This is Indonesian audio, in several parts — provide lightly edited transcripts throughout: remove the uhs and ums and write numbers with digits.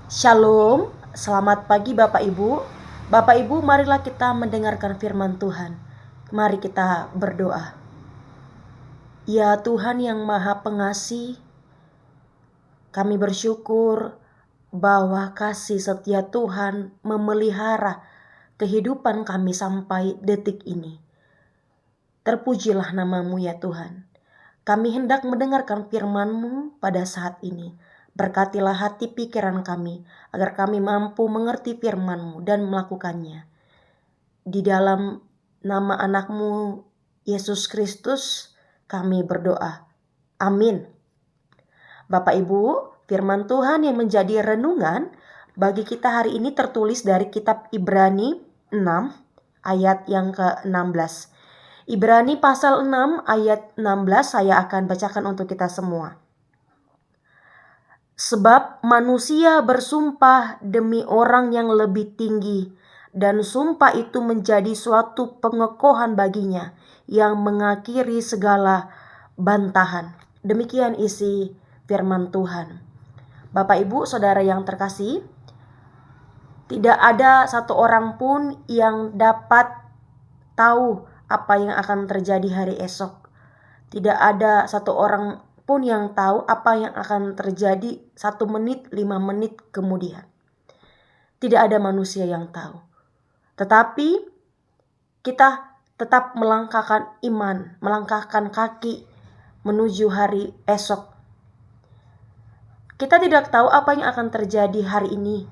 Shalom, selamat pagi Bapak Ibu. Bapak Ibu, marilah kita mendengarkan firman Tuhan. Mari kita berdoa. Ya Tuhan yang Maha Pengasih, kami bersyukur bahwa kasih setia Tuhan memelihara kehidupan kami sampai detik ini. Terpujilah nama-Mu ya Tuhan. Kami hendak mendengarkan firman-Mu pada saat ini. Berkatilah hati pikiran kami, agar kami mampu mengerti firman-Mu dan melakukannya. Di dalam nama anak-Mu, Yesus Kristus, kami berdoa. Amin. Bapak Ibu, firman Tuhan yang menjadi renungan bagi kita hari ini tertulis dari kitab Ibrani 6 ayat yang ke-16. Ibrani pasal 6 ayat 16 saya akan bacakan untuk kita semua. Sebab manusia bersumpah demi orang yang lebih tinggi, dan sumpah itu menjadi suatu pengekohan baginya yang mengakhiri segala bantahan. Demikian isi firman Tuhan. Bapak Ibu Saudara yang terkasih, tidak ada satu orang pun yang dapat tahu apa yang akan terjadi hari esok. Tidak ada satu orang pun yang tahu apa yang akan terjadi 1 menit, 5 menit kemudian. Tidak ada manusia yang tahu. Tetapi kita tetap melangkahkan iman, melangkahkan kaki menuju hari esok. Kita tidak tahu apa yang akan terjadi hari ini.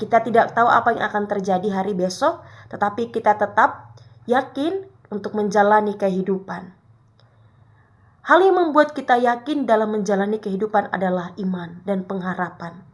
Kita tidak tahu apa yang akan terjadi hari besok, tetapi kita tetap yakin untuk menjalani kehidupan. Hal yang membuat kita yakin dalam menjalani kehidupan adalah iman dan pengharapan.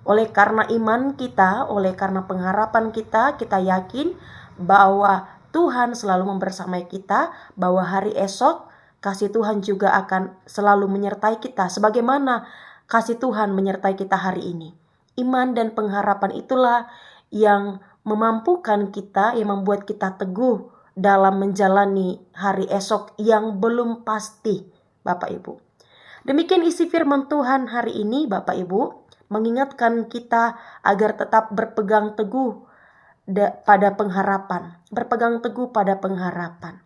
Oleh karena iman kita, oleh karena pengharapan kita yakin bahwa Tuhan selalu membersamai kita, bahwa hari esok kasih Tuhan juga akan selalu menyertai kita sebagaimana kasih Tuhan menyertai kita hari ini. Iman dan pengharapan itulah yang memampukan kita, yang membuat kita teguh dalam menjalani hari esok yang belum pasti, Bapak Ibu. Demikian isi firman Tuhan hari ini, Bapak Ibu, mengingatkan kita agar tetap berpegang teguh pada pengharapan, berpegang teguh pada pengharapan.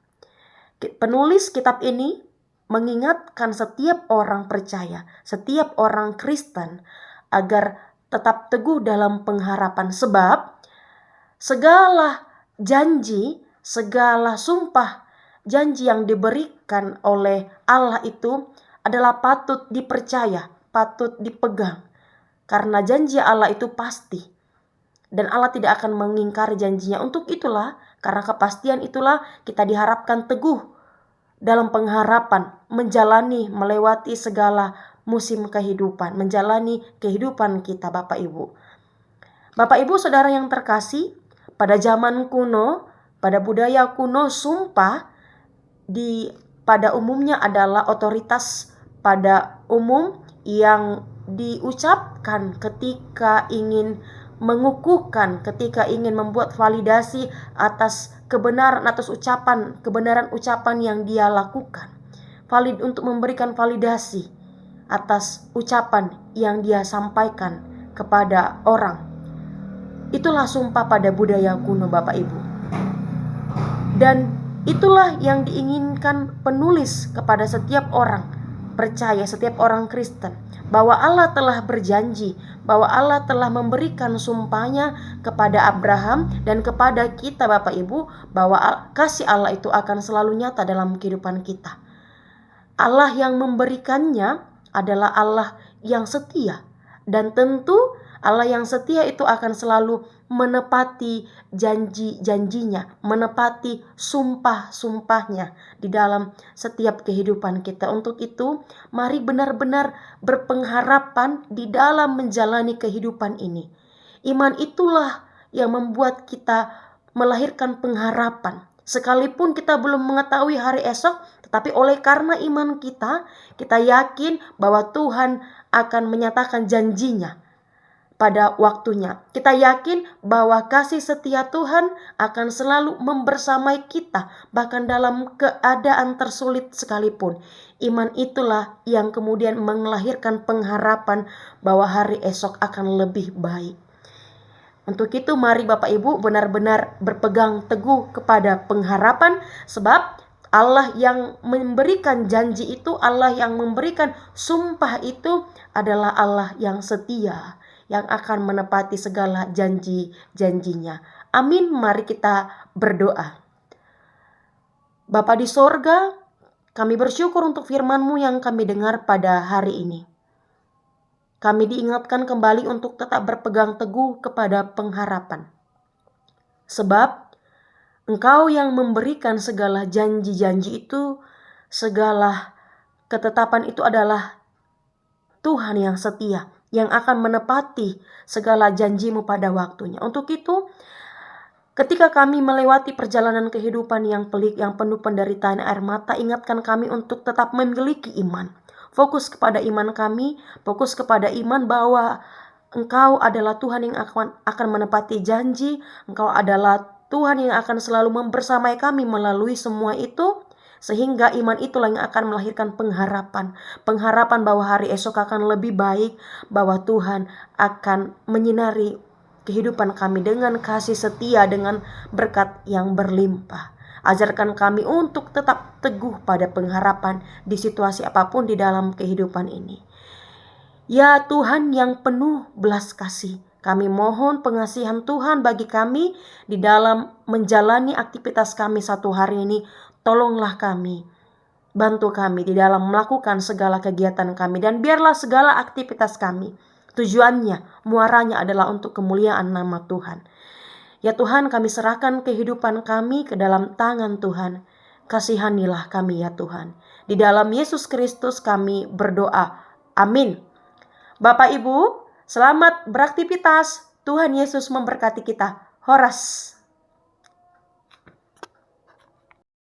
Penulis kitab ini mengingatkan setiap orang percaya, setiap orang Kristen agar tetap teguh dalam pengharapan, sebab segala janji, segala sumpah janji yang diberikan oleh Allah itu adalah patut dipercaya, patut dipegang. Karena janji Allah itu pasti. Dan Allah tidak akan mengingkari janjinya. Untuk itulah, karena kepastian itulah kita diharapkan teguh dalam pengharapan, menjalani, melewati segala musim kehidupan, menjalani kehidupan kita, Bapak Ibu. Bapak Ibu Saudara yang terkasih, pada zaman kuno, pada budaya kuno, sumpah pada umumnya adalah otoritas pada umum yang diucapkan ketika ingin mengukuhkan, ketika ingin membuat validasi atas kebenaran, atas kebenaran ucapan yang dia lakukan. Untuk memberikan validasi atas ucapan yang dia sampaikan kepada orang. Itulah sumpah pada budaya kuno, Bapak Ibu. Dan itulah yang diinginkan penulis kepada setiap orang percaya, setiap orang Kristen, bahwa Allah telah berjanji, bahwa Allah telah memberikan sumpahnya kepada Abraham dan kepada kita, Bapak Ibu, bahwa kasih Allah itu akan selalu nyata dalam kehidupan kita. Allah yang memberikannya adalah Allah yang setia, dan tentu Allah yang setia itu akan selalu menepati janji-janjinya, menepati sumpah-sumpahnya di dalam setiap kehidupan kita. Untuk itu, mari benar-benar berpengharapan di dalam menjalani kehidupan ini. Iman itulah yang membuat kita melahirkan pengharapan. Sekalipun kita belum mengetahui hari esok, tetapi oleh karena iman kita yakin bahwa Tuhan akan menyatakan janjinya. pada waktunya. Kita yakin bahwa kasih setia Tuhan akan selalu membersamai kita, bahkan dalam keadaan tersulit sekalipun. Iman itulah yang kemudian melahirkan pengharapan bahwa hari esok akan lebih baik. Untuk itu mari Bapak Ibu benar-benar berpegang teguh kepada pengharapan, sebab Allah yang memberikan janji itu, Allah yang memberikan sumpah itu adalah Allah yang setia, yang akan menepati segala janji-janjinya. Amin. Mari kita berdoa. Bapa di sorga, kami bersyukur untuk firman-Mu yang kami dengar pada hari ini. Kami diingatkan kembali untuk tetap berpegang teguh kepada pengharapan. Sebab Engkau yang memberikan segala janji-janji itu, segala ketetapan itu adalah Tuhan yang setia, yang akan menepati segala janji-Mu pada waktunya. Untuk itu, ketika kami melewati perjalanan kehidupan yang pelik, yang penuh penderitaan air mata, ingatkan kami untuk tetap memiliki iman. Fokus kepada iman kami, fokus kepada iman bahwa Engkau adalah Tuhan yang akan menepati janji. Engkau adalah Tuhan yang akan selalu membersamai kami melalui semua itu, sehingga iman itulah yang akan melahirkan pengharapan. Pengharapan bahwa hari esok akan lebih baik, bahwa Tuhan akan menyinari kehidupan kami dengan kasih setia, dengan berkat yang berlimpah. Ajarkan kami untuk tetap teguh pada pengharapan di situasi apapun di dalam kehidupan ini. Ya Tuhan yang penuh belas kasih, kami mohon pengasihan Tuhan bagi kami di dalam menjalani aktivitas kami satu hari ini. Tolonglah kami, bantu kami di dalam melakukan segala kegiatan kami, dan biarlah segala aktivitas kami tujuannya, muaranya adalah untuk kemuliaan nama Tuhan. Ya Tuhan, kami serahkan kehidupan kami ke dalam tangan Tuhan. Kasihanilah kami ya Tuhan. Di dalam Yesus Kristus kami berdoa. Amin. Bapak Ibu, selamat beraktivitas. Tuhan Yesus memberkati kita. Horas.